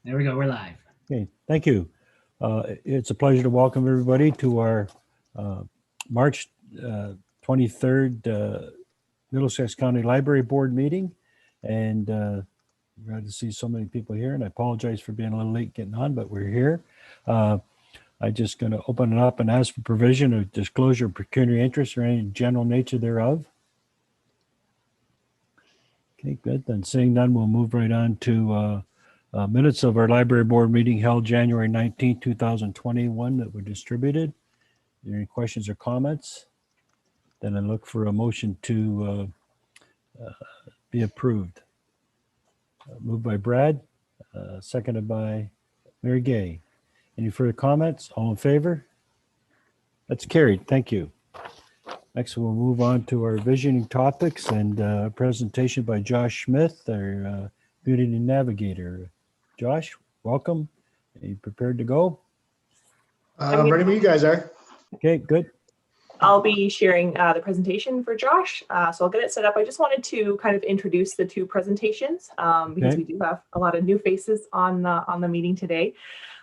There we go. We're live. Okay, thank you. It's a pleasure to welcome everybody to our March 23rd Middlesex County Library Board meeting. And glad to see so many people here. And I apologize for being a little late getting on, but we're here. I'm just going to open it up and ask for provision of disclosure of pecuniary interest or any general nature thereof. Okay, good. Then seeing none, we'll move right on to minutes of our library board meeting held January 19, 2021 that were distributed. Are there any questions or comments? Then I look for a motion to be approved. Moved by Brad, seconded by Mary Gay. Any further comments? All in favor? That's carried. Thank you. Next, we'll move on to our visioning topics and a presentation by Josh Smith, our Community Navigator. Josh, welcome. Are you prepared to go? I'm ready when you guys are. Okay, good. I'll be sharing the presentation for Josh. So I'll get it set up. I just wanted to kind of introduce the two presentations because we do have a lot of new faces on the meeting today.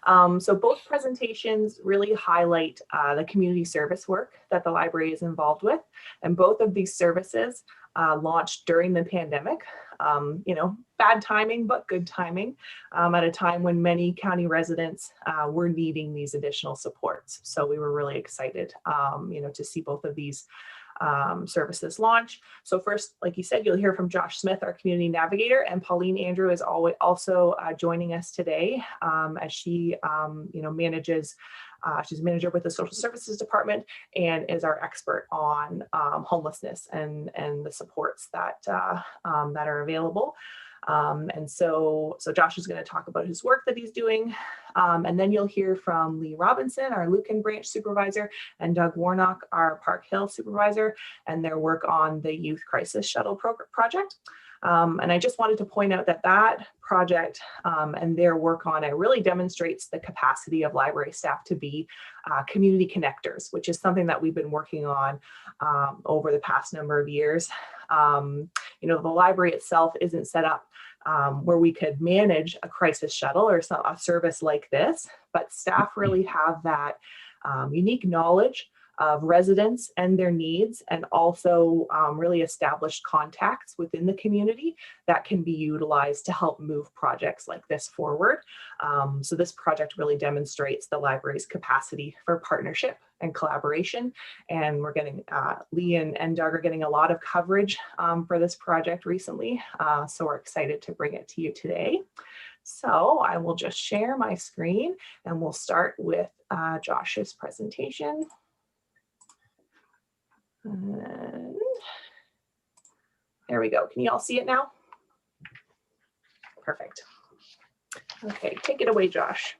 So both presentations really highlight the community service work that the library is involved with. And both of these services launched during the pandemic. Bad timing, but good timing at a time when many county residents were needing these additional supports. So we were really excited, to see both of these services launch. So first, like you said, you'll hear from Josh Smith, our community navigator, and Pauline Andrew is also joining us today as she, manages. She's a manager with the Social Services Department and is our expert on homelessness and the supports that are available. And so Josh is going to talk about his work that he's doing. And then you'll hear from Lee Robinson, our Lucan branch supervisor, and Doug Warnock, our Park Hill supervisor, and their work on the Youth Crisis Shuttle project. And I just wanted to point out that project and their work on it really demonstrates the capacity of library staff to be community connectors, which is something that we've been working on over the past number of years. The library itself isn't set up where we could manage a crisis shuttle or a service like this, but staff really have that unique knowledge of residents and their needs, and also really established contacts within the community that can be utilized to help move projects like this forward. So this project really demonstrates the library's capacity for partnership and collaboration. And we're getting, Lee and Doug are getting a lot of coverage for this project recently. So we're excited to bring it to you today. So I will just share my screen and we'll start with Josh's presentation. And there we go. Can you all see it now? Perfect. Okay, take it away, Josh.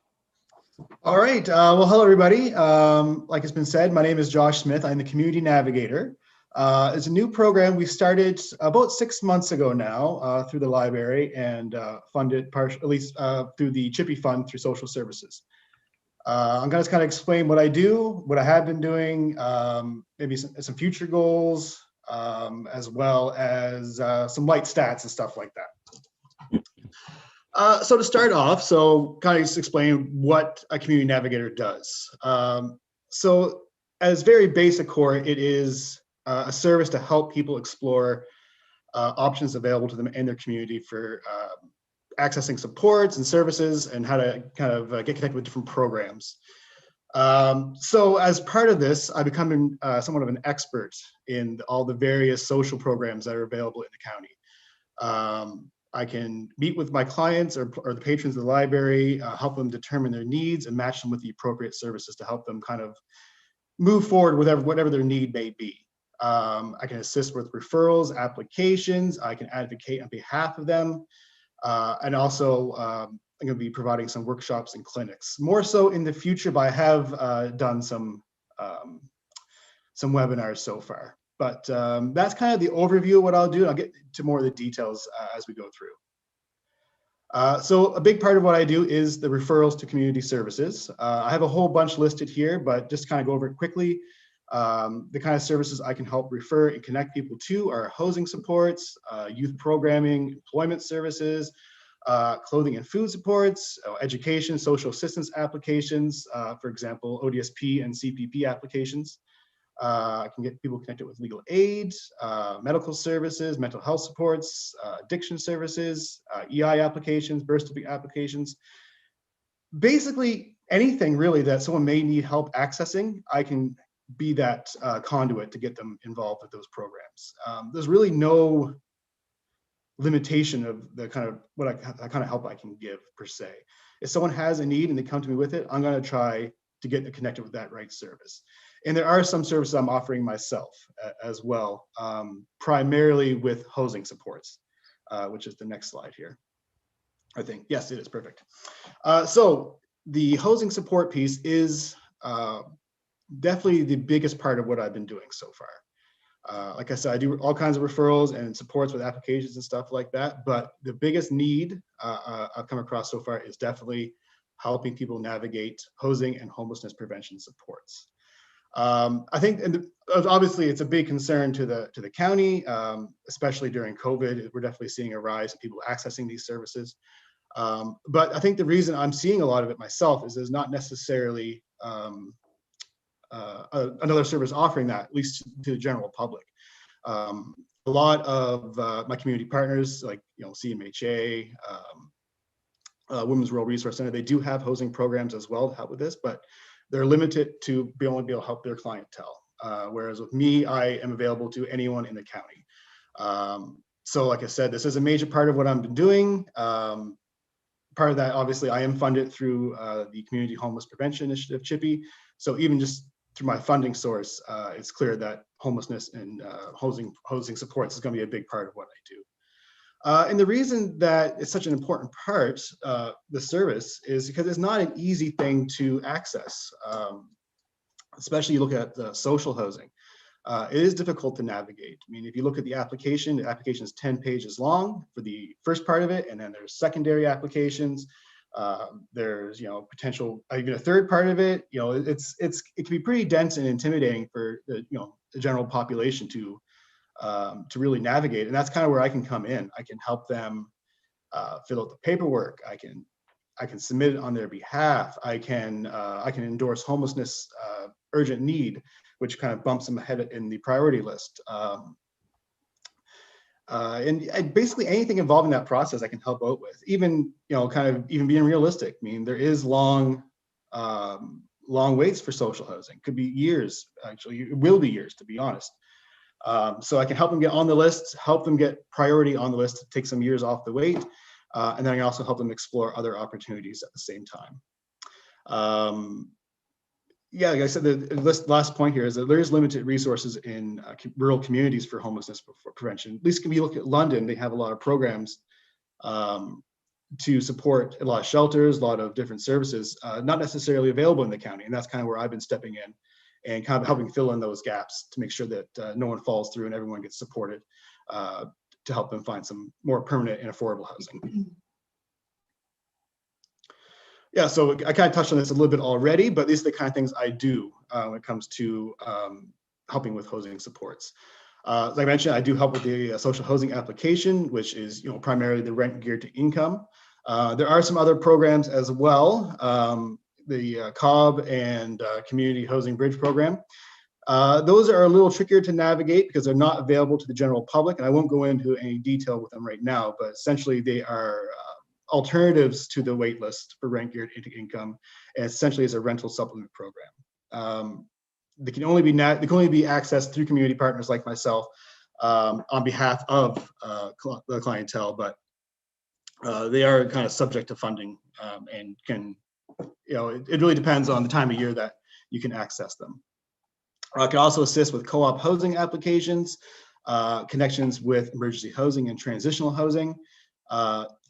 All right. Well, hello, everybody. Like it's been said, my name is Josh Smith. I'm the Community Navigator. It's a new program we started about 6 months ago now through the library and funded at least through the Chippy Fund through Social Services. I'm going to kind of explain what I do, what I have been doing, maybe some future goals, as well as some light stats and stuff like that. So to start off, kind of just explain what a community navigator does. So as very basic core, it is a service to help people explore options available to them in their community for accessing supports and services and how to kind of get connected with different programs. So as part of this, I become somewhat of an expert in all the various social programs that are available in the county. I can meet with my clients or the patrons of the library, help them determine their needs and match them with the appropriate services to help them kind of move forward with whatever their need may be. I can assist with referrals, applications, I can advocate on behalf of them. And also, I'm going to be providing some workshops and clinics. More so in the future, but I have done some webinars so far. But that's kind of the overview of what I'll do. I'll get to more of the details as we go through. So a big part of what I do is the referrals to community services. I have a whole bunch listed here, but just kind of go over it quickly. The kind of services I can help refer and connect people to are housing supports, youth programming, employment services, clothing and food supports, education, social assistance applications, for example, ODSP and CPP applications. I can get people connected with legal aid, medical services, mental health supports, addiction services, EI applications, birth certificate applications. Basically, anything really that someone may need help accessing, I can be that conduit to get them involved with those programs. There's really no limitation of the kind of help I can give per se. If someone has a need and they come to me with it, I'm going to try to get them connected with that right service. And there are some services I'm offering myself as well, primarily with housing supports, which is the next slide here. I think, yes, it is perfect. So the housing support piece is definitely the biggest part of what I've been doing so far. Like I said, I do all kinds of referrals and supports with applications and stuff like that. But the biggest need I've come across so far is definitely helping people navigate housing and homelessness prevention supports. I think, and obviously, it's a big concern to the county, especially during COVID. We're definitely seeing a rise in people accessing these services. But I think the reason I'm seeing a lot of it myself is there's not necessarily another service offering that, at least to the general public. A lot of my community partners, like CMHA, Women's Rural Resource Center, they do have housing programs as well to help with this, but they're limited to only be able to help their clientele. Whereas with me, I am available to anyone in the county. So like I said, this is a major part of what I've been doing. Part of that, obviously, I am funded through the Community Homeless Prevention Initiative, CHIPPE. So even just through my funding source, it's clear that homelessness and housing supports is going to be a big part of what I do. And the reason that it's such an important part, the service, is because it's not an easy thing to access, especially you look at the social housing. It is difficult to navigate. I mean, if you look at the application is 10 pages long for the first part of it, and then there's secondary applications. There's potential even a third part of it. It can be pretty dense and intimidating for the general population to really navigate, and that's kind of where I can come in. I can help them fill out the paperwork. I can submit it on their behalf. I can endorse homelessness urgent need, which kind of bumps them ahead in the priority list. And basically anything involved in that process I can help out with, even even being realistic. I mean, there is long waits for social housing. Could be years, actually. It will be years, to be honest. So I can help them get on the list, help them get priority on the list to take some years off the wait, and then I can also help them explore other opportunities at the same time. Yeah, like I said, the last point here is that there is limited resources in rural communities for homelessness prevention. At least if you look at London, they have a lot of programs to support a lot of shelters, a lot of different services, not necessarily available in the county. And that's kind of where I've been stepping in and kind of helping fill in those gaps to make sure that no one falls through and everyone gets supported to help them find some more permanent and affordable housing. Yeah, so I kind of touched on this a little bit already, but these are the kind of things I do when it comes to helping with housing supports. As I mentioned, I do help with the social housing application, which is primarily the rent geared to income. There are some other programs as well, the COB and Community Housing Bridge Program. Those are a little trickier to navigate because they're not available to the general public, and I won't go into any detail with them right now, but essentially they are alternatives to the wait list for rent geared into income, and essentially is a rental supplement program. They can only be accessed through community partners like myself on behalf of the clientele, but they are kind of subject to funding and can, it really depends on the time of year that you can access them. I can also assist with co-op housing applications, connections with emergency housing and transitional housing.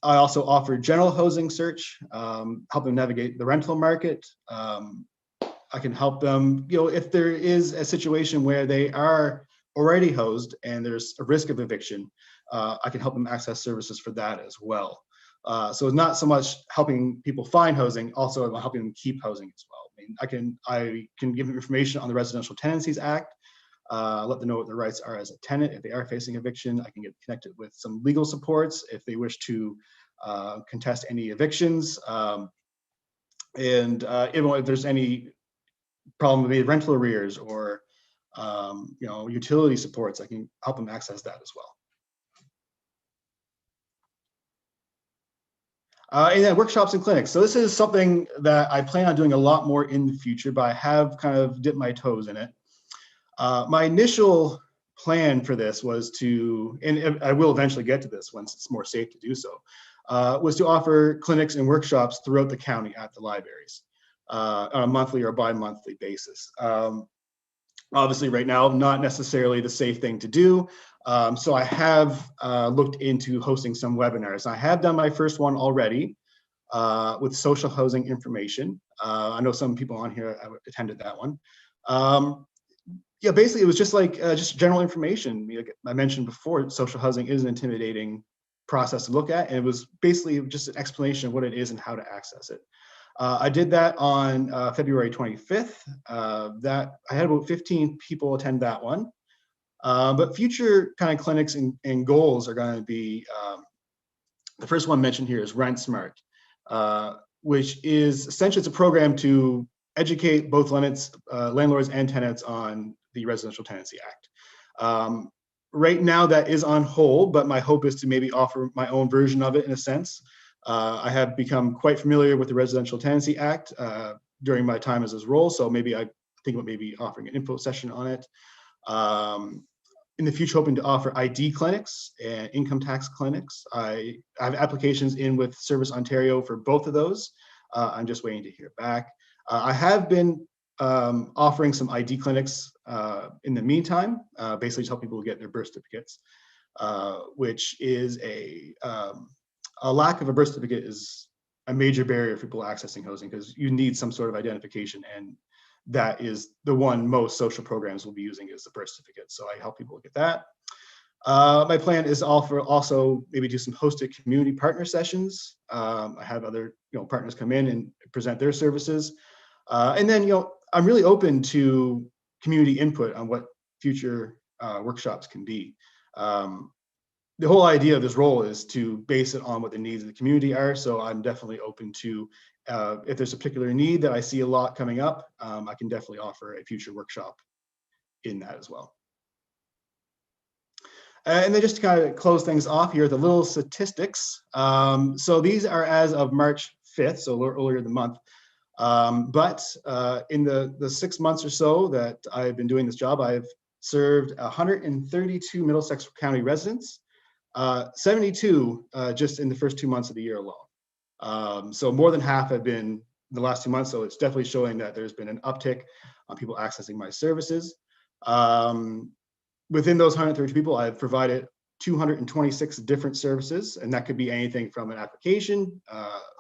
I also offer general housing search, help them navigate the rental market. I can help them, if there is a situation where they are already housed and there's a risk of eviction, I can help them access services for that as well. So it's not so much helping people find housing, also I'm helping them keep housing as well. I can give them information on the Residential Tenancies Act, let them know what their rights are as a tenant. If they are facing eviction, I can get connected with some legal supports if they wish to contest any evictions, and if there's any problem with rental arrears or utility supports, I can help them access that as well. And then workshops and clinics. So this is something that I plan on doing a lot more in the future, but I have kind of dipped my toes in it. My initial plan for this was to, and I will eventually get to this once it's more safe to do so, was to offer clinics and workshops throughout the county at the libraries on a monthly or bi-monthly basis. Obviously right now, not necessarily the safe thing to do. So I have looked into hosting some webinars. I have done my first one already with social housing information. I know some people on here attended that one. Yeah, basically it was just like just general information. Like I mentioned before, social housing is an intimidating process to look at, and it was basically just an explanation of what it is and how to access it. I did that on February 25th. That I had about 15 people attend that one. But future kind of clinics and goals are going to be, the first one mentioned here is Rent Smart, which is essentially, it's a program to educate both landlords and tenants on the Residential Tenancy Act. Right now that is on hold, but my hope is to maybe offer my own version of it in a sense. I have become quite familiar with the Residential Tenancy Act during my time as this role, so maybe I think about maybe offering an info session on it. In the future, hoping to offer ID clinics and income tax clinics. I have applications in with Service Ontario for both of those. I'm just waiting to hear back. I have been offering some ID clinics in the meantime, basically to help people get their birth certificates, which is a lack of a birth certificate is a major barrier for people accessing housing because you need some sort of identification, and that is the one most social programs will be using is the birth certificate. So I help people get that. My plan is also maybe do some hosted community partner sessions. I have other partners come in and present their services, and then I'm really open to community input on what future workshops can be. The whole idea of this role is to base it on what the needs of the community are. So I'm definitely open to, if there's a particular need that I see a lot coming up, I can definitely offer a future workshop in that as well. And then just to kind of close things off here, the little statistics. So these are as of March 5th, so a little earlier in the month. But in the 6 months or so that I've been doing this job, I've served 132 Middlesex County residents, 72 just in the first 2 months of the year alone. So more than half have been in the last 2 months. So it's definitely showing that there's been an uptick on people accessing my services. Within those 132 people, I've provided 226 different services, and that could be anything from an application,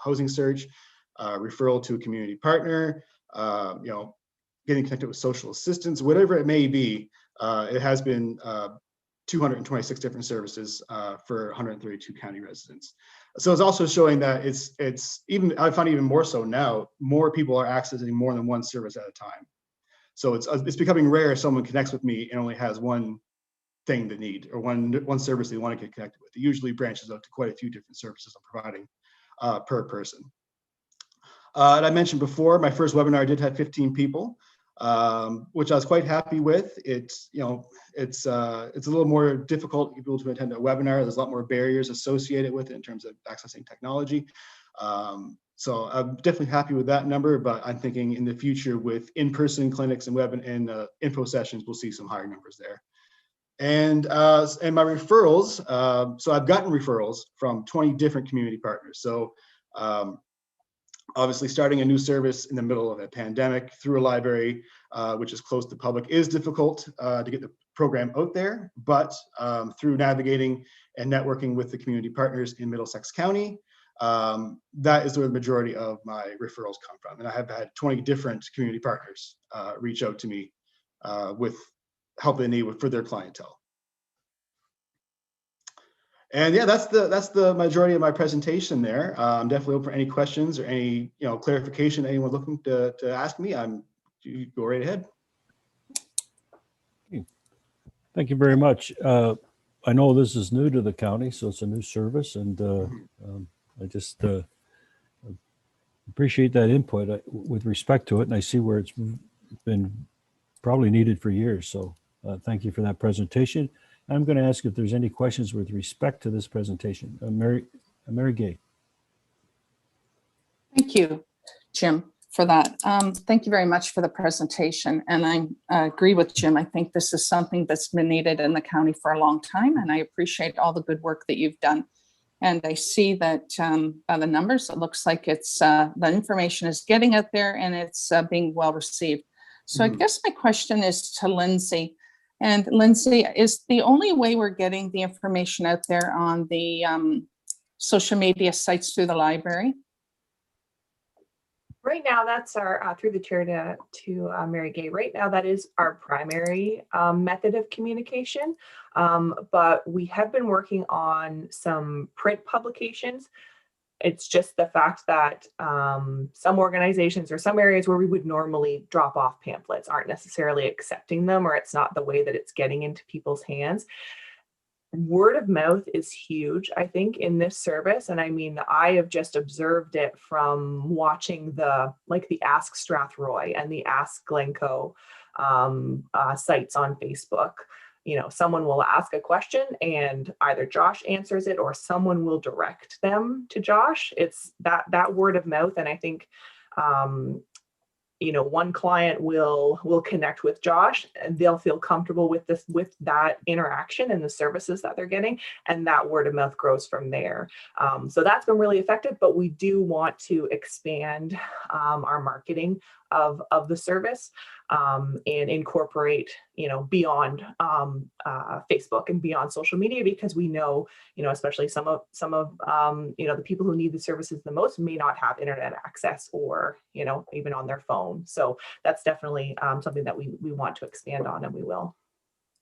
housing search, referral to a community partner, getting connected with social assistance, whatever it may be. It has been 226 different services for 132 county residents. So it's also showing that it's even, I find even more so now, more people are accessing more than one service at a time. So it's becoming rare if someone connects with me and only has one thing they need or one service they want to get connected with. It usually branches out to quite a few different services I'm providing per person. And I mentioned before, my first webinar did have 15 people, which I was quite happy with. It's a little more difficult for people to attend a webinar. There's a lot more barriers associated with it in terms of accessing technology. So I'm definitely happy with that number, but I'm thinking in the future with in-person clinics and info sessions, we'll see some higher numbers there. And my referrals, so I've gotten referrals from 20 different community partners. So obviously starting a new service in the middle of a pandemic through a library, which is closed to the public, is difficult to get the program out there, but through navigating and networking with the community partners in Middlesex County, that is where the majority of my referrals come from. And I have had 20 different community partners reach out to me with help they need for their clientele. And yeah, that's the majority of my presentation there. I'm definitely open for any questions or any clarification anyone looking to ask me. You go right ahead. Thank you very much. I know this is new to the county, so it's a new service, and I just appreciate that input with respect to it, and I see where it's been probably needed for years. So thank you for that presentation. I'm going to ask if there's any questions with respect to this presentation. Mary Gay. Thank you, Jim, for that. Thank you very much for the presentation. And I agree with Jim. I think this is something that's been needed in the county for a long time, and I appreciate all the good work that you've done. And I see that by the numbers, it looks like it's the information is getting out there and it's being well received. So I guess my question is to Lindsay. And Lindsay, is the only way we're getting the information out there on the social media sites through the library? Right now, that's our, through the chair to Mary Gay, right now, that is our primary method of communication. But we have been working on some print publications. It's just the fact that some organizations or some areas where we would normally drop off pamphlets aren't necessarily accepting them, or it's not the way that it's getting into people's hands. Word of mouth is huge, I think, in this service. And I mean, I have just observed it from watching the Ask Strathroy and the Ask Glencoe sites on Facebook. You know, someone will ask a question and either Josh answers it or someone will direct them to Josh. It's that word of mouth. And I think, you know, one client will connect with Josh and they'll feel comfortable with that interaction and the services that they're getting, and that word of mouth grows from there. So that's been really effective, but we do want to expand our marketing of the service and incorporate, you know, beyond Facebook and beyond social media, because we know, you know, especially some of you know, the people who need the services the most may not have internet access or, you know, even on their phone. So that's definitely something that we want to expand on, and we will.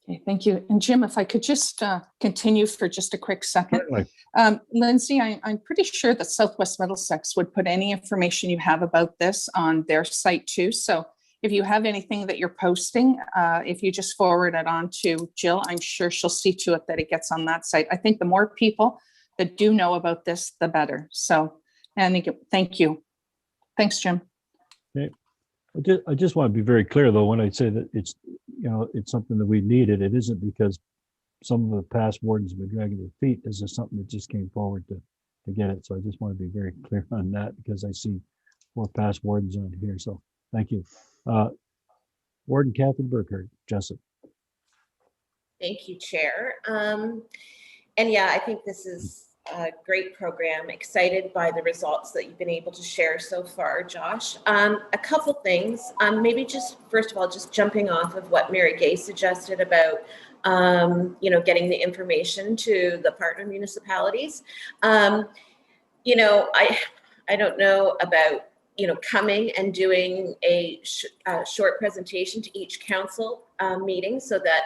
Okay, thank you. And Jim, if I could just continue for just a quick second. Certainly. Lindsay, I'm pretty sure that Southwest Middlesex would put any information you have about this on their site too. So if you have anything that you're posting, if you just forward it on to Jill, I'm sure she'll see to it that it gets on that site. I think the more people that do know about this, the better. So, and thank you. Thanks, Jim. Okay. I just want to be very clear, though, when I say that it's, you know, it's something that we needed. It isn't because some of the past wardens have been dragging their feet. This is something that just came forward to get it. So I just want to be very clear on that, because I see 4 past wardens on here. So thank you. Warden Catherine Burkhardt, Jessup. Thank you, Chair. And yeah, I think this is a great program. Excited by the results that you've been able to share so far, Josh. A couple things, maybe just first of all, just jumping off of what Mary Gay suggested about, you know, getting the information to the partner municipalities. You know, I don't know about, you know, coming and doing a short presentation to each council meeting, so that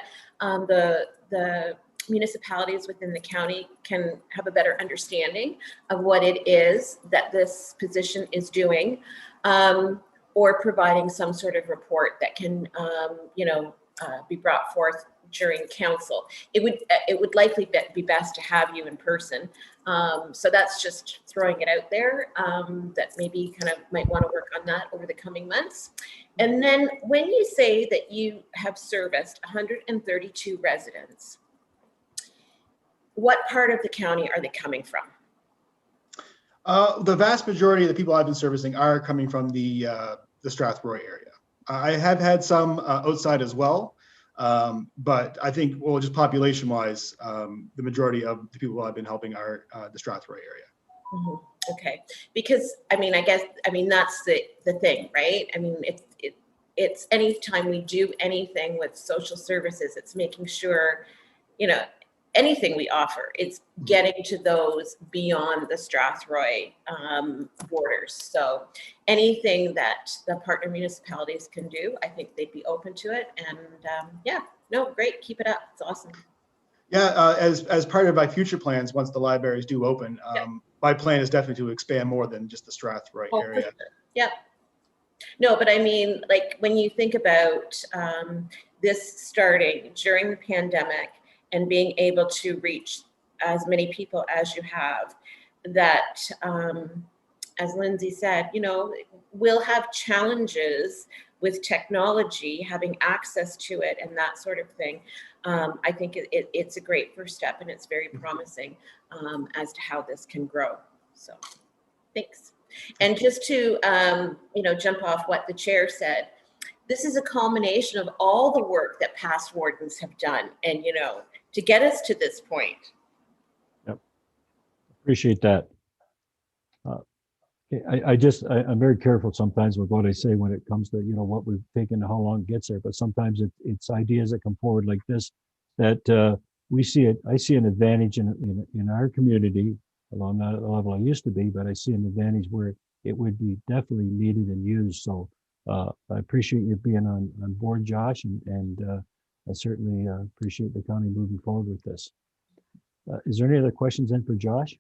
the municipalities within the county can have a better understanding of what it is that this position is doing, or providing some sort of report that can, you know, be brought forth during council. It would likely be best to have you in person. So that's just throwing it out there, that maybe kind of might want to work on that over the coming months. And then when you say that you have serviced 132 residents, what part of the county are they coming from? The vast majority of the people I've been servicing are coming from the Strathroy area. I have had some outside as well, but I think, well, just population-wise, the majority of the people I've been helping are the Strathroy area. Mm-hmm. Okay, because I mean, I guess, I mean, that's the thing, right? I mean, it's anytime we do anything with social services, it's making sure, you know, anything we offer, it's getting to those beyond the Strathroy borders. So anything that the partner municipalities can do, I think they'd be open to it. And yeah, no, great, keep it up. It's awesome. Yeah, as part of my future plans, once the libraries do open, my plan is definitely to expand more than just the Strathroy area. Sure. Yeah. No, but I mean, like when you think about this starting during the pandemic and being able to reach as many people as you have, that, as Lindsay said, you know, we'll have challenges with technology, having access to it and that sort of thing. I think it's a great first step, and it's very promising as to how this can grow. So thanks. And just to, you know, jump off what the chair said, this is a culmination of all the work that past wardens have done, and, you know, to get us to this point. Yep. Appreciate that. I'm very careful sometimes with what I say when it comes to, you know, what we've taken and how long it gets there. But sometimes it's ideas that come forward like this that we see it. I see an advantage in our community, although I'm not at the level I used to be, but I see an advantage where it would be definitely needed and used. So I appreciate you being on board, Josh, and I certainly appreciate the county moving forward with this. Is there any other questions then for Josh?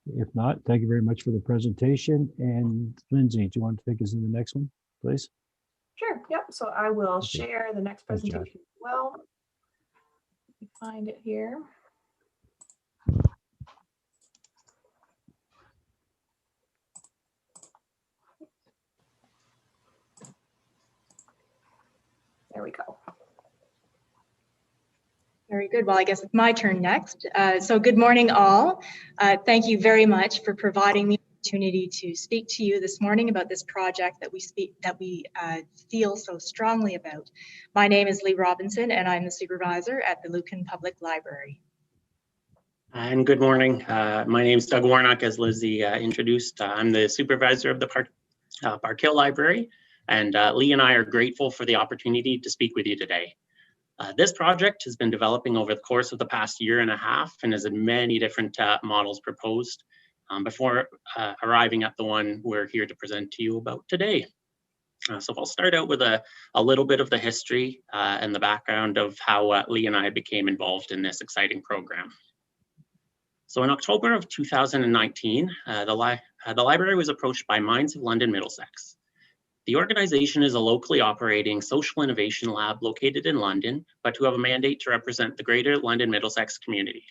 If not, thank you very much for the presentation. And Lindsay, do you want to take us to the next one, please? Sure. Yep. So I will Okay. share the next Thanks, Josh. presentation as well. Let me find it here. There we go. Very good. Well, I guess it's my turn next. So good morning, all. Thank you very much for providing the opportunity to speak to you this morning about this project that we feel so strongly about. My name is Lee Robinson, and I'm the supervisor at the Lucan Public Library. And good morning. My name is Doug Warnock, as Lizzie introduced. I'm the supervisor of the Park Hill Library, and Lee and I are grateful for the opportunity to speak with you today. This project has been developing over the course of the past year and a half and has had many different models proposed before arriving at the one we're here to present to you about today. So I'll start out with a little bit of the history and the background of how Lee and I became involved in this exciting program. So in October of 2019, the library was approached by Minds of London Middlesex. The organization is a locally operating social innovation lab located in London, but who have a mandate to represent the greater London Middlesex community.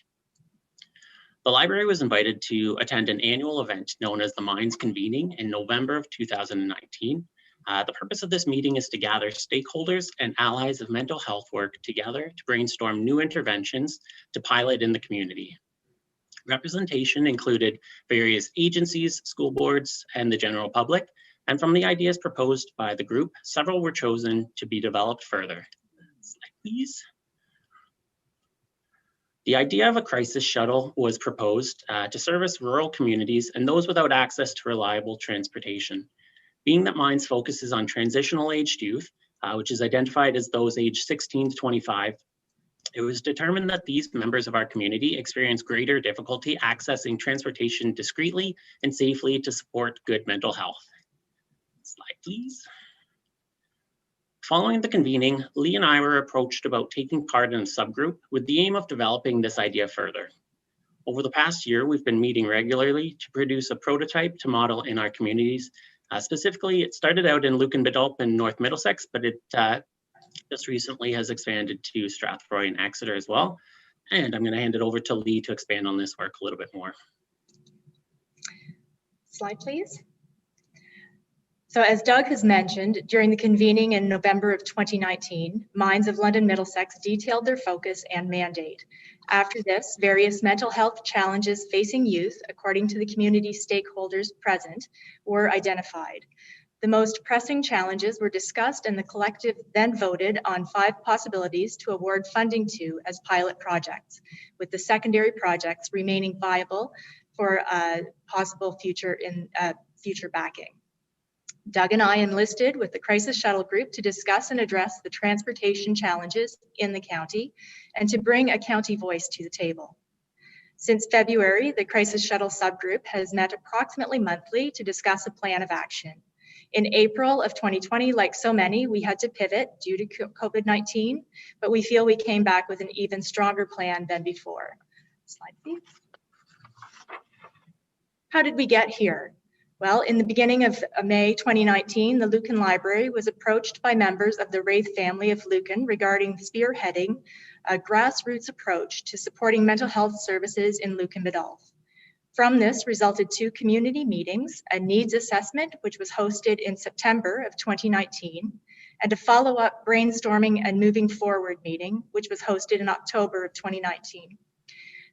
The library was invited to attend an annual event known as the Minds Convening in November of 2019. The purpose of this meeting is to gather stakeholders and allies of mental health work together to brainstorm new interventions to pilot in the community. Representation included various agencies, school boards, and the general public. And from the ideas proposed by the group, several were chosen to be developed further. Slide, please. The idea of a crisis shuttle was proposed to service rural communities and those without access to reliable transportation. Being that Minds focuses on transitional aged youth, which is identified as those aged 16 to 25, it was determined that these members of our community experience greater difficulty accessing transportation discreetly and safely to support good mental health. Slide, please. Following the convening, Lee and I were approached about taking part in a subgroup with the aim of developing this idea further. Over the past year, we've been meeting regularly to produce a prototype to model in our communities. Specifically, it started out in Lucan Biddulph and North Middlesex, but it just recently has expanded to Strathroy and Exeter as well. And I'm going to hand it over to Lee to expand on this work a little bit more. Slide, please. So as Doug has mentioned, during the convening in November of 2019, Minds of London Middlesex detailed their focus and mandate. After this, various mental health challenges facing youth, according to the community stakeholders present, were identified. The most pressing challenges were discussed, and the collective then voted on 5 possibilities to award funding to as pilot projects, with the secondary projects remaining viable for possible future backing. Doug and I enlisted with the Crisis Shuttle Group to discuss and address the transportation challenges in the county and to bring a county voice to the table. Since February, the Crisis Shuttle subgroup has met approximately monthly to discuss a plan of action. In April of 2020, like so many, we had to pivot due to COVID-19, but we feel we came back with an even stronger plan than before. Slide, please. How did we get here? Well, in the beginning of May 2019, the Lucan Library was approached by members of the Wraith family of Lucan regarding spearheading a grassroots approach to supporting mental health services in Lucan Biddulph. From this resulted 2 community meetings, a needs assessment, which was hosted in September of 2019, and a follow-up brainstorming and moving forward meeting, which was hosted in October of 2019.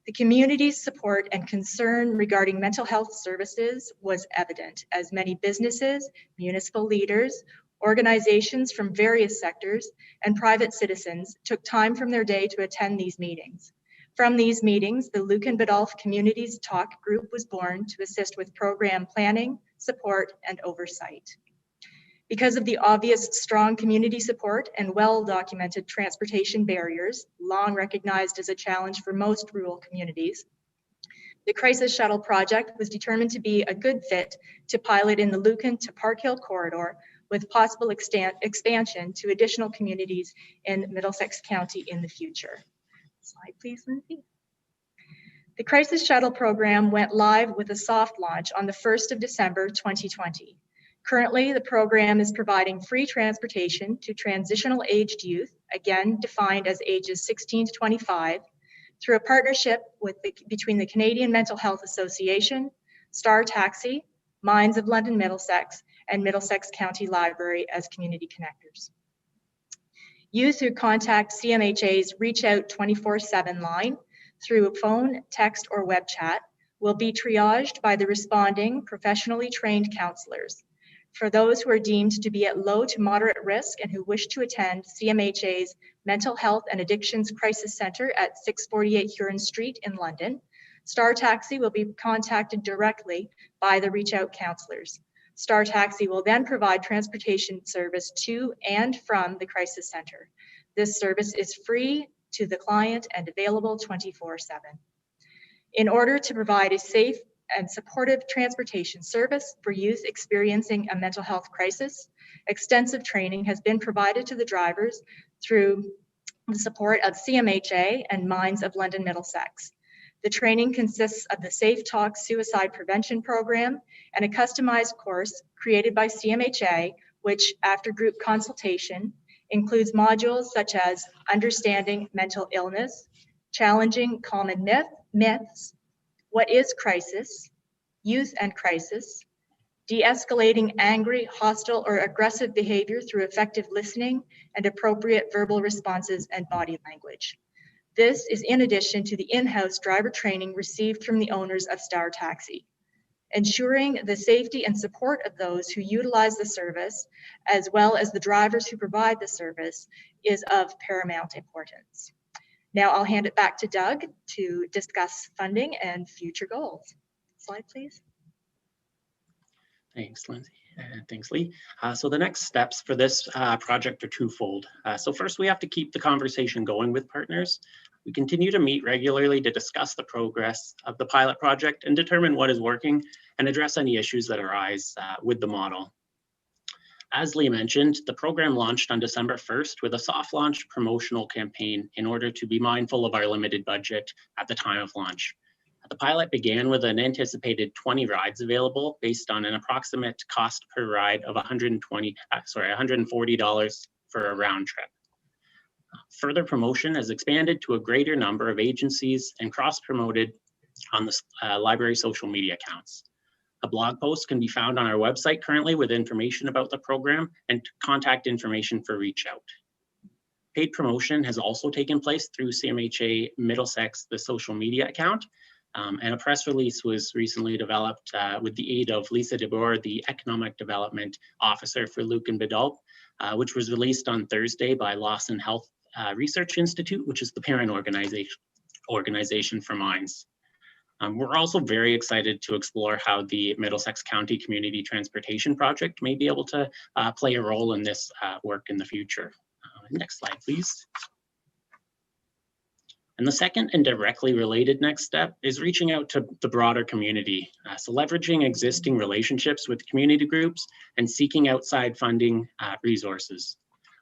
The community's support and concern regarding mental health services was evident, as many businesses, municipal leaders, organizations from various sectors, and private citizens took time from their day to attend these meetings. From these meetings, the Lucan-Biddulph Communities Talk Group was born to assist with program planning, support, and oversight. Because of the obvious strong community support and well-documented transportation barriers, long recognized as a challenge for most rural communities, the Crisis Shuttle project was determined to be a good fit to pilot in the Lucan to Park Hill corridor, with possible expansion to additional communities in Middlesex County in the future. Slide, please, Lindsay. The Crisis Shuttle program went live with a soft launch on the 1st of December 2020. Currently, the program is providing free transportation to transitional aged youth, again defined as ages 16 to 25, through a partnership between the Canadian Mental Health Association, Star Taxi, Minds of London Middlesex, and Middlesex County Library as community connectors. Youth who contact CMHA's Reach Out 24/7 line through phone, text, or web chat will be triaged by the responding professionally trained counselors. For those who are deemed to be at low to moderate risk and who wish to attend CMHA's Mental Health and Addictions Crisis Centre at 648 Huron Street in London, Star Taxi will be contacted directly by the Reach Out counselors. Star Taxi will then provide transportation service to and from the crisis center. This service is free to the client and available 24/7. In order to provide a safe and supportive transportation service for youth experiencing a mental health crisis, extensive training has been provided to the drivers through the support of CMHA and Minds of London Middlesex. The training consists of the Safe Talk Suicide Prevention Program and a customized course created by CMHA, which, after group consultation, includes modules such as understanding mental illness, challenging common myths, what is crisis, youth and crisis, de-escalating angry, hostile, or aggressive behavior through effective listening and appropriate verbal responses and body language. This is in addition to the in-house driver training received from the owners of Star Taxi. Ensuring the safety and support of those who utilize the service, as well as the drivers who provide the service, is of paramount importance. Now I'll hand it back to Doug to discuss funding and future goals. Slide, please. Thanks, Lindsay. And thanks, Lee. So the next steps for this project are twofold. So first, we have to keep the conversation going with partners. We continue to meet regularly to discuss the progress of the pilot project and determine what is working and address any issues that arise with the model. As Lee mentioned, the program launched on December 1st with a soft launch promotional campaign in order to be mindful of our limited budget at the time of launch. The pilot began with an anticipated 20 rides available based on an approximate cost per ride of $140 for a round trip. Further promotion has expanded to a greater number of agencies and cross-promoted on the library social media accounts. A blog post can be found on our website currently with information about the program and contact information for Reach Out. Paid promotion has also taken place through CMHA Middlesex, the social media account, and a press release was recently developed with the aid of Lisa DeBoer, the Economic Development Officer for Lucan-Biddulph, which was released on Thursday by Lawson Health Research Institute, which is the parent organization for Minds. We're also very excited to explore how the Middlesex County Community Transportation Project may be able to play a role in this work in the future. Next slide, please. And the second and directly related next step is reaching out to the broader community. So leveraging existing relationships with community groups and seeking outside funding resources.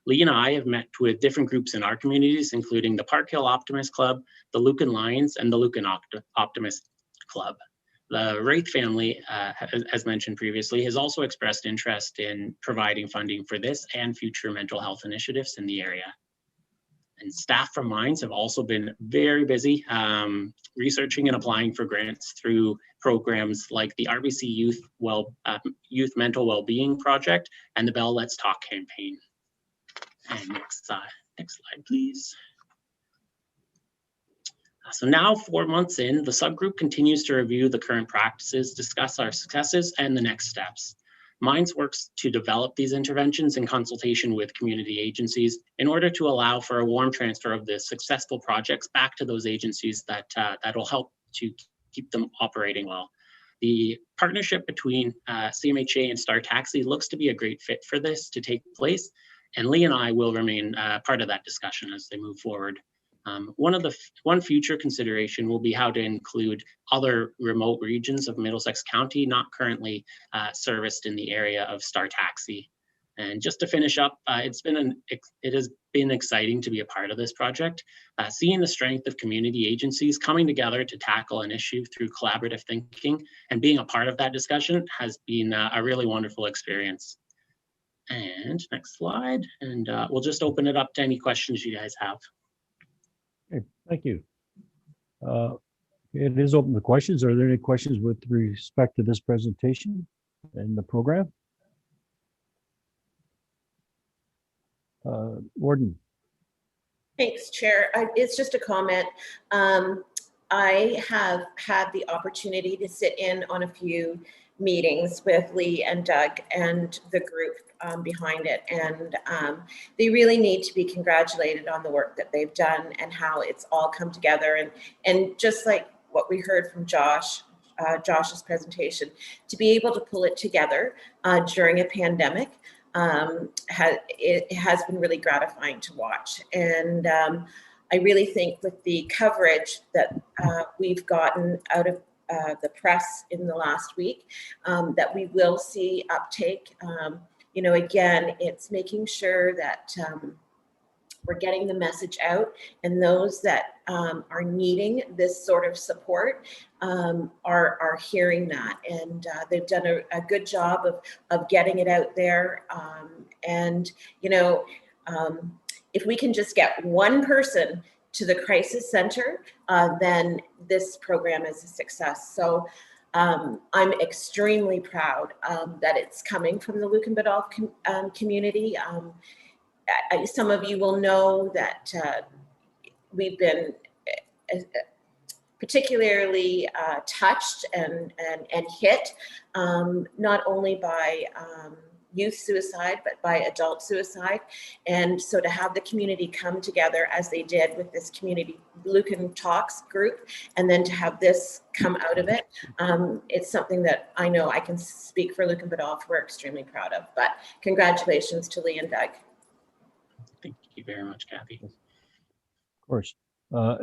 Lee and I have met with different groups in our communities, including the Park Hill Optimist Club, the Lucan Lions, and the Lucan Optimist Club. The Wraith family, as mentioned previously, has also expressed interest in providing funding for this and future mental health initiatives in the area. And staff from Mines have also been very busy researching and applying for grants through programs like the RBC Youth Mental Wellbeing Project and the Bell Let's Talk campaign. And next slide, please. So now, 4 months in, the subgroup continues to review the current practices, discuss our successes, and the next steps. Mines works to develop these interventions in consultation with community agencies in order to allow for a warm transfer of the successful projects back to those agencies that will help to keep them operating well. The partnership between CMHA and Star Taxi looks to be a great fit for this to take place, and Lee and I will remain part of that discussion as they move forward. One future consideration will be how to include other remote regions of Middlesex County not currently serviced in the area of Star Taxi. And just to finish up, it has been exciting to be a part of this project. Seeing the strength of community agencies coming together to tackle an issue through collaborative thinking and being a part of that discussion has been a really wonderful experience. And next slide, and we'll just open it up to any questions you guys have. Okay, thank you. It is open to questions. Are there any questions with respect to this presentation and the program? Warden. Thanks, Chair. It's just a comment. I have had the opportunity to sit in on a few meetings with Lee and Doug and the group behind it, and they really need to be congratulated on the work that they've done and how it's all come together. And just like what we heard from Josh's presentation, to be able to pull it together during a pandemic, it has been really gratifying to watch. And I really think with the coverage that we've gotten out of the press in the last week, that we will see uptake. You know, again, it's making sure that we're getting the message out, and those that are needing this sort of support are hearing that, and they've done a good job of getting it out there. And you know, if we can just get one person to the crisis center, then this program is a success. So I'm extremely proud that it's coming from the Lucan Biddulph community. Some of you will know that we've been particularly touched and hit, not only by youth suicide, but by adult suicide. And so to have the community come together as they did with this community Lucan Talks group, and then to have this come out of it, it's something that I know I can speak for Lucan Biddulph we're extremely proud of. But congratulations to Lee and Doug. Thank you very much, Kathy. Of course.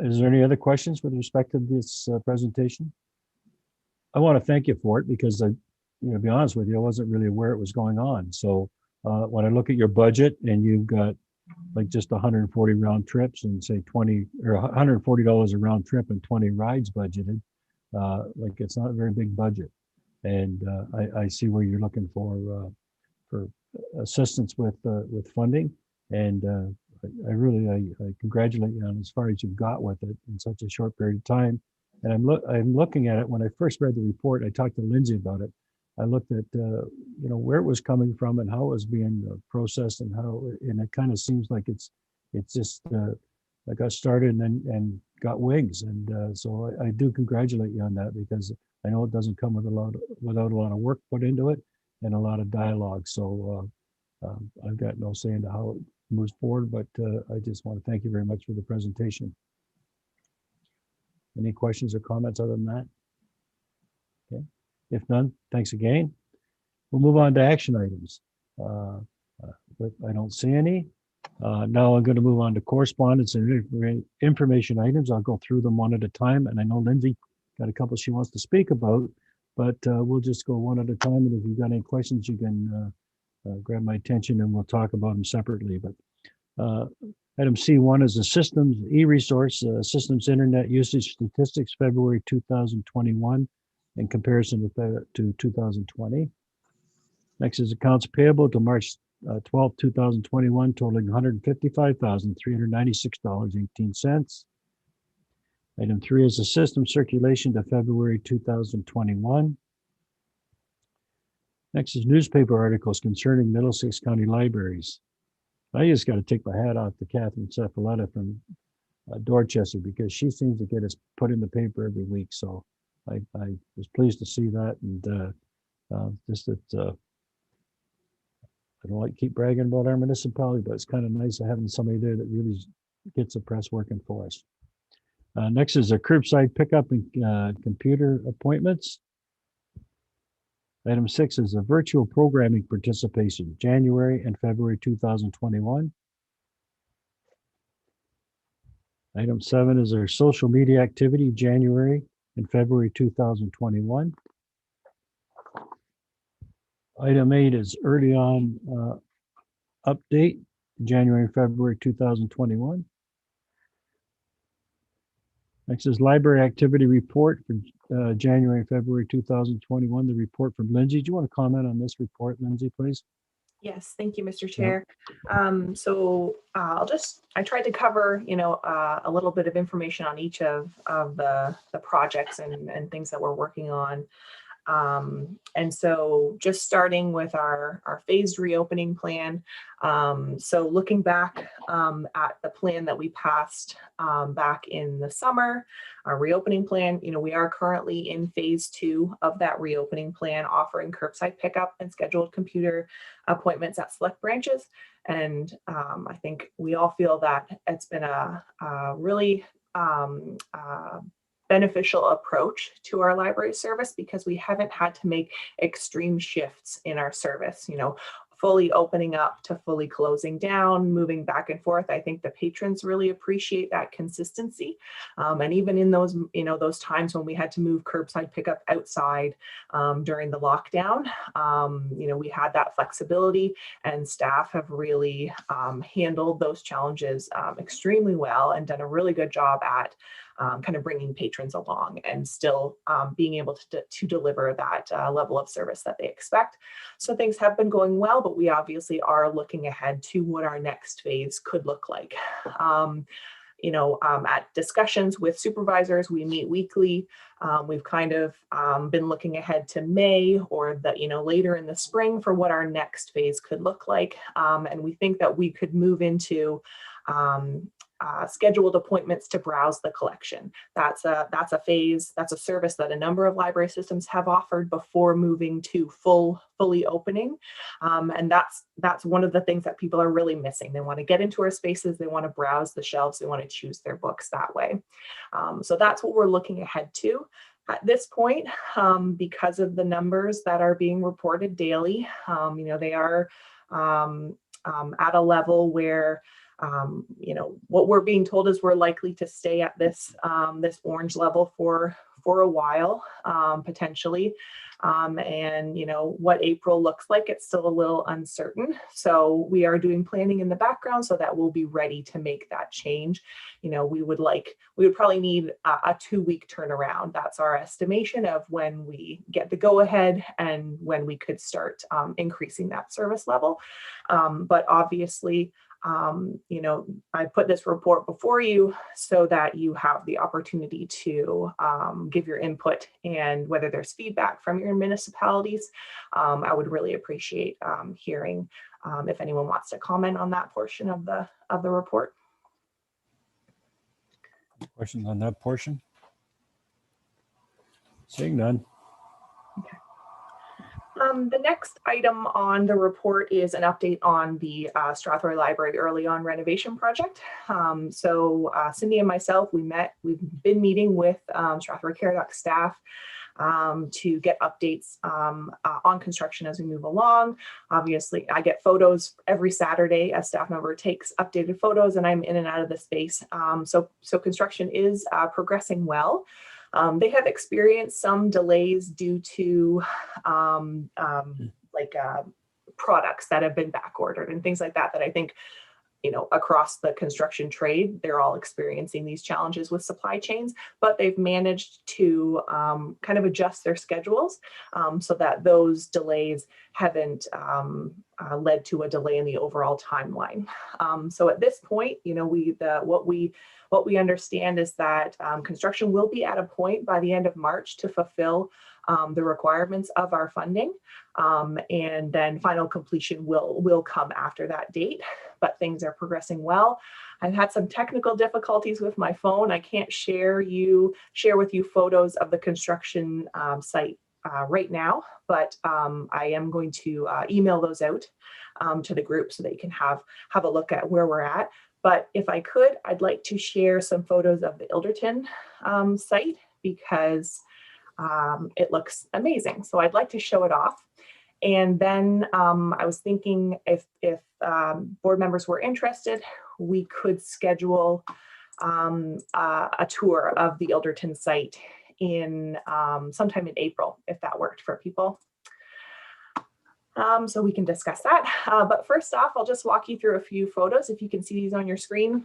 Is there any other questions with respect to this presentation? I want to thank you for it, because to be honest with you, I wasn't really aware it was going on. So when I look at your budget and you've got like just 140 round trips and say 20 or $140 a round trip and 20 rides budgeted, like it's not a very big budget. And I see where you're looking for assistance with funding. And I congratulate you on as far as you've got with it in such a short period of time. And I'm looking at it. When I first read the report, I talked to Lindsay about it. I looked at where it was coming from and how it was being processed, and it kind of seems like it's just I got started and got wings. And so I do congratulate you on that, because I know it doesn't come without a lot of work put into it and a lot of dialogue. So I've got no say into how it moves forward, but I just want to thank you very much for the presentation. Any questions or comments other than that? Okay. If none, thanks again. We'll move on to action items. But I don't see any. Now I'm going to move on to correspondence and information items. I'll go through them one at a time. And I know Lindsay got a couple she wants to speak about, but we'll just go one at a time. And if you've got any questions, you can grab my attention and we'll talk about them separately. But item C1 is the systems e-resource, systems internet usage statistics, February 2021 in comparison to 2020. Next is accounts payable to March 12, 2021, totaling $155,396.18. Item 3 is a system circulation to February 2021. Next is newspaper articles concerning Middlesex County libraries. I just got to take my hat off to Catherine Cephaletta from Dorchester, because she seems to get us put in the paper every week. So I was pleased to see that, and just that I don't like keep bragging about our municipality, but it's kind of nice having somebody there that really gets the press working for us. Next is a curbside pickup and computer appointments. Item 6 is a virtual programming participation, January and February 2021. Item 7 is our social media activity, January and February 2021. Item 8 is early on update, January and February 2021. Next is library activity report for January and February 2021. The report from Lindsay. Do you want to comment on this report, Lindsay, please? Yes, thank you, Mr. Chair. I tried to cover, a little bit of information on each of the projects and things that we're working on. And so just starting with our phased reopening plan. So looking back at the plan that we passed back in the summer, our reopening plan, we are currently in phase 2 of that reopening plan, offering curbside pickup and scheduled computer appointments at select branches. And I think we all feel that it's been a really beneficial approach to our library service, because we haven't had to make extreme shifts in our service, fully opening up to fully closing down, moving back and forth. I think the patrons really appreciate that consistency. And even in those, those times when we had to move curbside pickup outside during the lockdown, we had that flexibility, and staff have really handled those challenges extremely well and done a really good job at kind of bringing patrons along and still being able to deliver that level of service that they expect. So things have been going well, but we obviously are looking ahead to what our next phase could look like. At discussions with supervisors, we meet weekly. We've kind of been looking ahead to May or later in the spring for what our next phase could look like. And we think that we could move into scheduled appointments to browse the collection. That's a phase, that's a service that a number of library systems have offered before moving to fully opening. And that's one of the things that people are really missing. They want to get into our spaces, they want to browse the shelves, they want to choose their books that way. So that's what we're looking ahead to. At this point, because of the numbers that are being reported daily, they are at a level where what we're being told is we're likely to stay at this this orange level for a while, potentially. And what April looks like, it's still a little uncertain. So we are doing planning in the background so that we'll be ready to make that change. We would probably need a 2-week turnaround. That's our estimation of when we get the go ahead and when we could start increasing that service level. But obviously, I put this report before you so that you have the opportunity to give your input, and whether there's feedback from your municipalities, I would really appreciate hearing if anyone wants to comment on that portion of the report. Questions on that portion? Seeing none. Okay. The next item on the report is an update on the Strathroy Library early on renovation project. Cindy and myself, we've been meeting with Strathroy CareDoc staff to get updates on construction as we move along. Obviously, I get photos every Saturday. A staff member takes updated photos, and I'm in and out of the space. So construction is progressing well. They have experienced some delays due to products that have been back ordered and things like that I think, across the construction trade, they're all experiencing these challenges with supply chains, but they've managed to kind of adjust their schedules so that those delays haven't led to a delay in the overall timeline. So at this point, you know, what we understand is that construction will be at a point by the end of March to fulfill the requirements of our funding, and then final completion will come after that date. But things are progressing well. I've had some technical difficulties with my phone. I can't share with you photos of the construction site right now, but I am going to email those out to the group so that you can have a look at where we're at. But if I could, I'd like to share some photos of the Ilderton site because it looks amazing. So I'd like to show it off. And then I was thinking if board members were interested, we could schedule a tour of the Ilderton site in sometime in April, if that worked for people. So we can discuss that. But first off, I'll just walk you through a few photos if you can see these on your screen.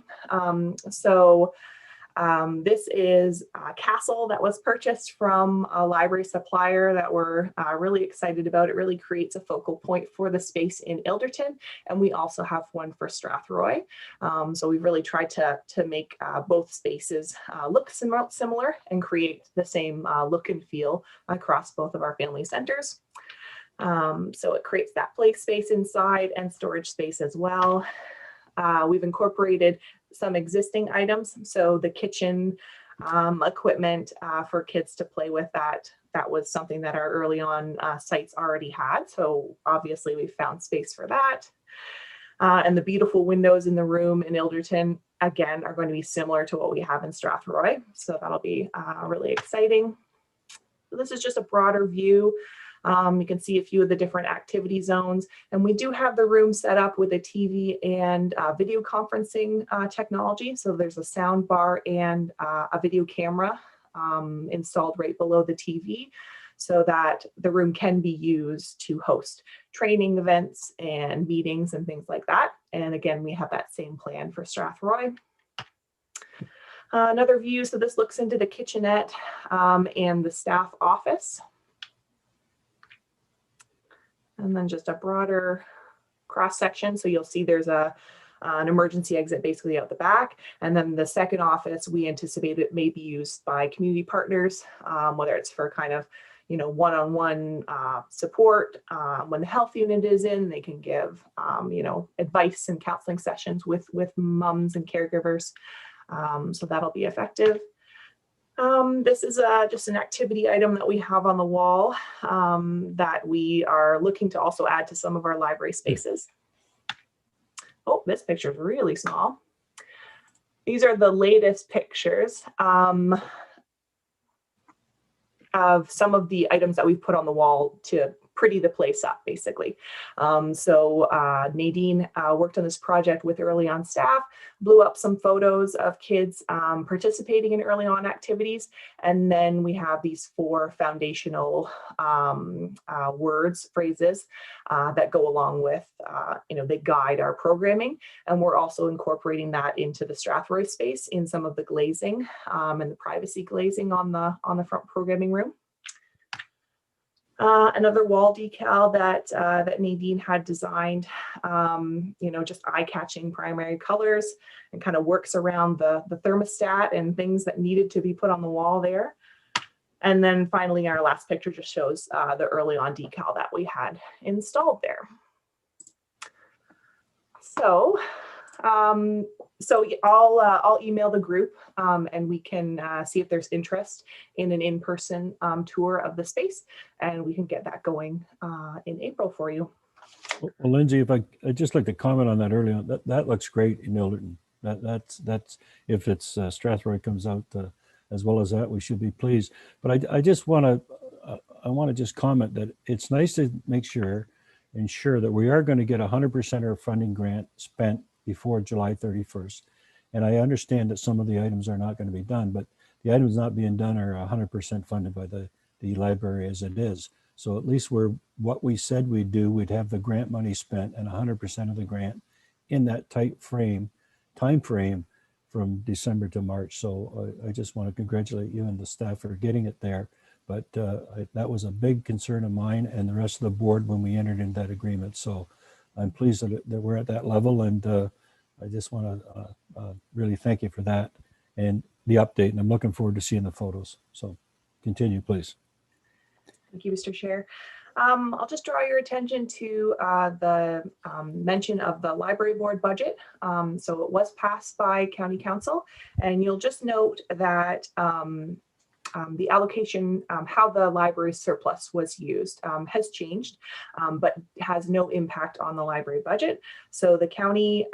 This is a castle that was purchased from a library supplier that we're really excited about. It really creates a focal point for the space in Ilderton, and we also have one for Strathroy. So we've really tried to make both spaces look similar and create the same look and feel across both of our family centers. So it creates that play space inside and storage space as well. We've incorporated some existing items. So the kitchen equipment for kids to play with, that was something that our early on sites already had. So obviously we found space for that. And the beautiful windows in the room in Ilderton, again, are going to be similar to what we have in Strathroy. So that'll be really exciting. So this is just a broader view. You can see a few of the different activity zones, and we do have the room set up with a TV and video conferencing technology. So there's a sound bar and a video camera installed right below the TV so that the room can be used to host training events and meetings and things like that. And again, we have that same plan for Strathroy. Another view, so this looks into the kitchenette and the staff office. And then just a broader cross section. So you'll see there's an emergency exit basically out the back. And then the second office, we anticipate it may be used by community partners, whether it's for kind of, you know, one-on-one support. When the health unit is in, they can give, you know, advice and counseling sessions with moms and caregivers. So that'll be effective. This is just an activity item that we have on the wall that we are looking to also add to some of our library spaces. Oh, this picture is really small. These are the latest pictures of some of the items that we've put on the wall to pretty the place up, basically. Nadine worked on this project with early on staff, blew up some photos of kids participating in early on activities. And then we have these 4 foundational phrases that go along with, you know, they guide our programming. And we're also incorporating that into the Strathroy space in some of the glazing and the privacy glazing on the front programming room. Another wall decal that Nadine had designed, you know, just eye-catching primary colors, and kind of works around the thermostat and things that needed to be put on the wall there. And then finally, our last picture just shows the early on decal that we had installed there. So I'll email the group and we can see if there's interest in an in-person tour of the space, and we can get that going in April for you. Well, Lindsay, if I'd just like to comment on that early on, that looks great in Ilderton. That's if it's Strathroy comes out as well as that, we should be pleased. But I just want to just comment that it's nice to ensure that we are going to get 100% of our funding grant spent before July 31st. And I understand that some of the items are not going to be done, but the items not being done are 100% funded by the library as it is. So at least what we said we'd do, we'd have the grant money spent and 100% of the grant in that time frame from December to March. So I just want to congratulate you and the staff for getting it there. But that was a big concern of mine and the rest of the board when we entered into that agreement. So I'm pleased that we're at that level, and I just want to really thank you for that and the update, and I'm looking forward to seeing the photos. So continue, please. Thank you, Mr. Chair. I'll just draw your attention to the mention of the library board budget. So it was passed by County Council, and you'll just note that the allocation, how the library surplus was used has changed, but has no impact on the library budget. So the county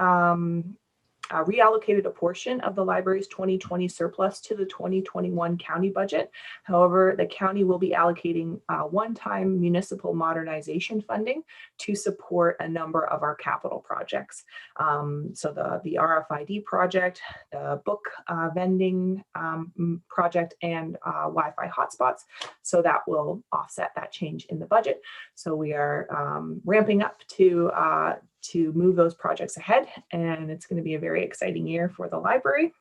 reallocated a portion of the library's 2020 surplus to the 2021 county budget. However, the county will be allocating one-time municipal modernization funding to support a number of our capital projects. So the RFID project, the book vending project, and Wi-Fi hotspots. So that will offset that change in the budget. So we are ramping up to move those projects ahead, and it's going to be a very exciting year for the library.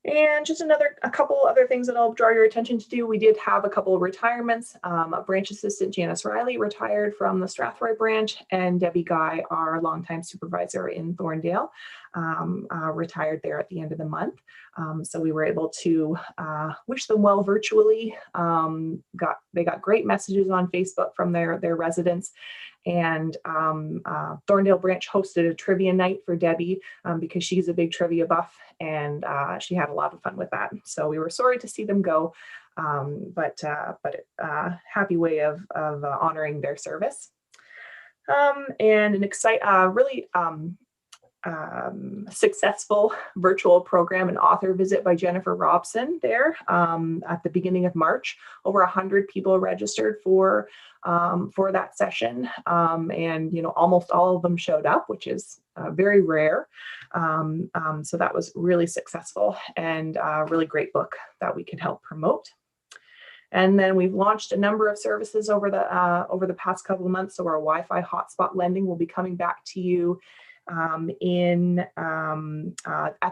And just a couple other things that I'll draw your attention to. We did have a couple of retirements. A branch assistant, Janice Riley, retired from the Strathroy branch, and Debbie Guy, our longtime supervisor in Thorndale, retired there at the end of the month. So we were able to wish them well virtually. They got great messages on Facebook from their residents. And Thorndale branch hosted a trivia night for Debbie because she's a big trivia buff, and she had a lot of fun with that. So we were sorry to see them go, but happy way of honoring their service. And an really successful virtual program and author visit by Jennifer Robson there at the beginning of March. Over 100 people registered for that session, and almost all of them showed up, which is very rare. So that was really successful, and a really great book that we can help promote. And then we've launched a number of services over the past couple of months. So our Wi-Fi hotspot lending will be coming back to you at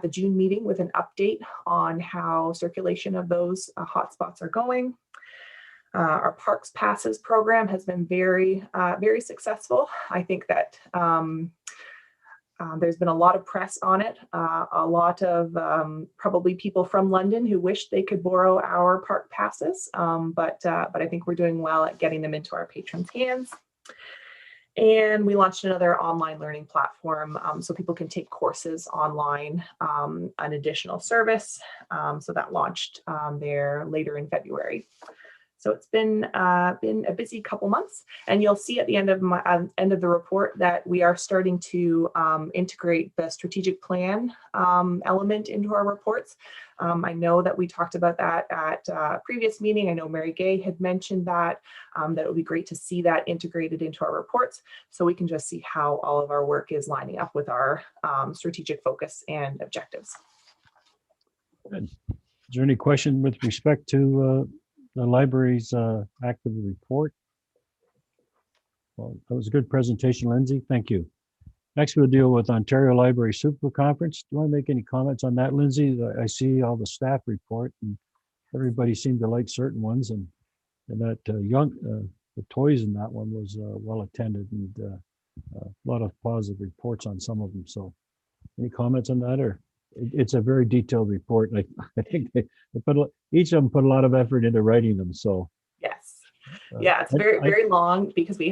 the June meeting with an update on how circulation of those hotspots are going. Our Parks Passes program has been very successful. I think that there's been a lot of press on it, a lot of probably people from London who wish they could borrow our park passes, but I think we're doing well at getting them into our patrons' hands. And we launched another online learning platform so people can take courses online, an additional service. So that launched there later in February. So it's been a busy couple months, and you'll see at the end of the report that we are starting to integrate the strategic plan element into our reports. I know that we talked about that at a previous meeting. I know Mary Gay had mentioned that it would be great to see that integrated into our reports, so we can just see how all of our work is lining up with our strategic focus and objectives. Good. Is there any question with respect to the library's active report? Well, that was a good presentation, Lindsay. Thank you. Next, we'll deal with Ontario Library Super Conference. Do you want to make any comments on that, Lindsay? I see all the staff report, and everybody seemed to like certain ones, and that the toys in that one was well attended, and a lot of positive reports on some of them. So, any comments on that? Or it's a very detailed report. I think they each of them put a lot of effort into writing them. So yes. Yeah, it's very long because we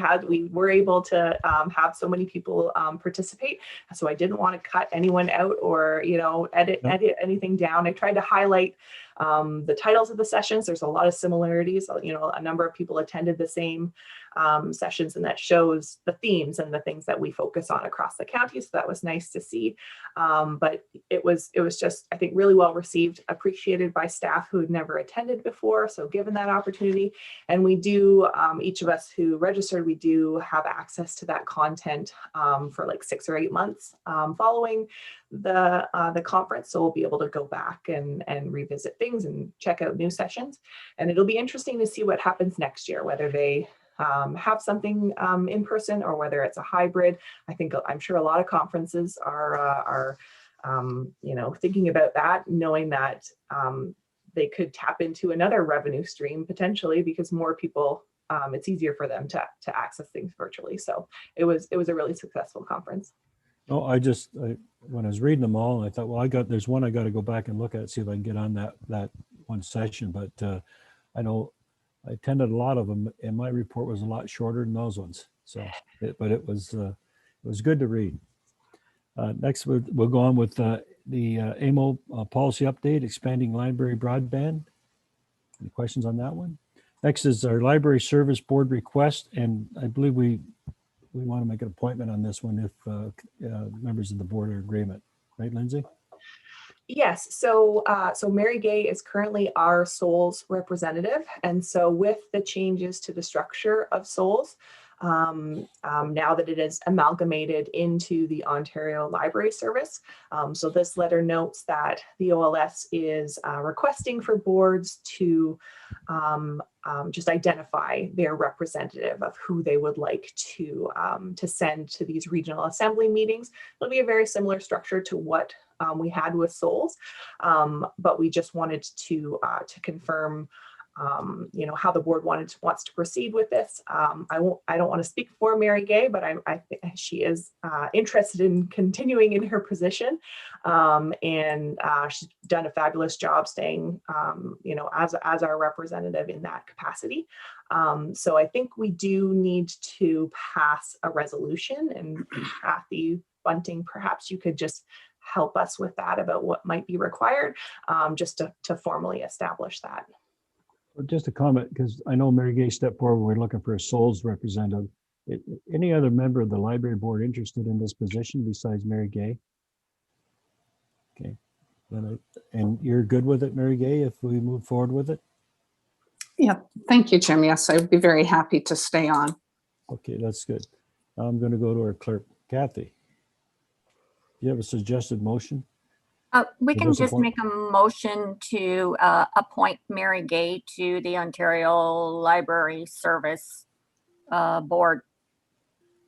were able to have so many people participate. So I didn't want to cut anyone out or edit anything down. I tried to highlight the titles of the sessions. There's a lot of similarities. A number of people attended the same sessions, and that shows the themes and the things that we focus on across the county. So that was nice to see. But it was just, I think, really well received, appreciated by staff who had never attended before. So given that opportunity, and we do, each of us who registered, we do have access to that content for like 6 or 8 months following the conference. So we'll be able to go back and revisit things and check out new sessions. And it'll be interesting to see what happens next year, whether they have something in person or whether it's a hybrid. I'm sure a lot of conferences are thinking about that, knowing that they could tap into another revenue stream potentially because more people it's easier for them to access things virtually. So it was a really successful conference. Oh, when I was reading them all, I thought, well, there's one I got to go back and look at, see if I can get on that one session. But I know I attended a lot of them, and my report was a lot shorter than those ones. So, but it was good to read. Next, we'll go on with the AMO policy update, expanding library broadband. Any questions on that one? Next is our library service board request, and I believe we want to make an appointment on this one if members of the board are in agreement. Right, Lindsay? Yes, so Mary Gay is currently our SOLS representative, and so with the changes to the structure of SOLS, now that it is amalgamated into the Ontario Library Service, so this letter notes that the OLS is requesting for boards to just identify their representative of who they would like to send to these regional assembly meetings. It'll be a very similar structure to what we had with SOLS, but we just wanted to confirm how the board wants to proceed with this. I don't want to speak for Mary Gay, but I think she is interested in continuing in her position, and she's done a fabulous job staying, as our representative in that capacity. So I think we do need to pass a resolution, and Kathy Bunting, perhaps you could just help us with that about what might be required, just to formally establish that. Just a comment, because I know Mary Gay stepped forward. We're looking for a SOLS representative. Any other member of the library board interested in this position besides Mary Gay? Okay. And you're good with it, Mary Gay, if we move forward with it? Yeah, thank you, Jim. Yes, I would be very happy to stay on. Okay, that's good. Now I'm going to go to our clerk, Kathy. Do you have a suggested motion? We can just make a motion to appoint Mary Gay to the Ontario Library Service Board.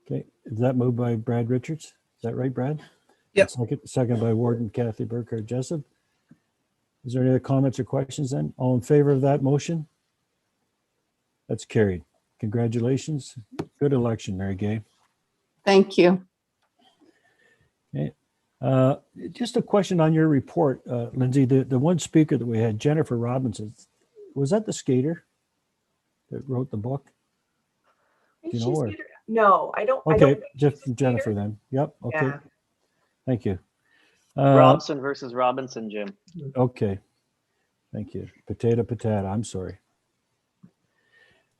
Okay, is that moved by Brad Richards? Is that right, Brad? Yep. Second by Warden Kathy Burkhardt Jessup. Is there any other comments or questions then? All in favor of that motion? That's carried. Congratulations. Good election, Mary Gay. Thank you. Okay. Just a question on your report, Lindsay. The one speaker that we had, Jennifer Robinson, was that the skater that wrote the book? Do you know her? No, I don't. Okay, just Jennifer then. Yep. Okay. Yeah. Thank you. Robson versus Robinson, Jim. Okay. Thank you. Potato. I'm sorry.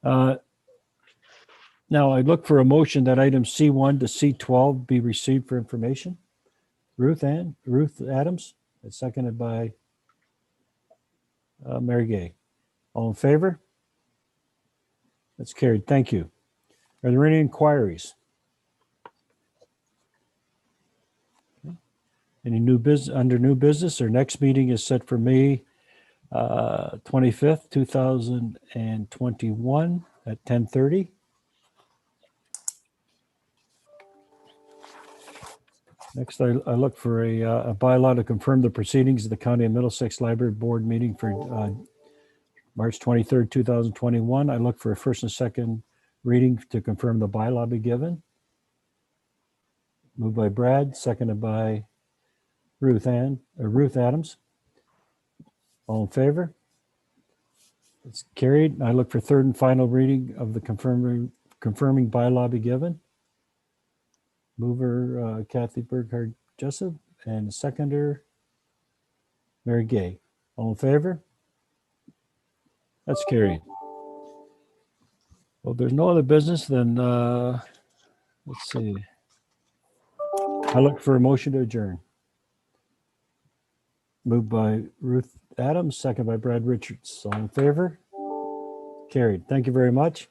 Now I look for a motion that items C1 to C12 be received for information. Ruth Adams, it's seconded by Mary Gay. All in favor? That's carried. Thank you. Are there any inquiries? Okay. Any new business under new business? Our next meeting is set for May 25th, 2021 at 10:30. Next, I look for a bylaw to confirm the proceedings of the County of Middlesex Library Board meeting for March 23rd, 2021. I look for a first and second reading to confirm the bylaw be given. Moved by Brad, seconded by Ruth Adams. All in favor? It's carried. I look for third and final reading of the confirming bylaw be given. Mover Kathy Burkhardt Jessup and seconder Mary Gay. All in favor? That's carried. Well, there's no other business, then let's see. I look for a motion to adjourn. Moved by Ruth Adams, second by Brad Richards. All in favor? Carried. Thank you very much.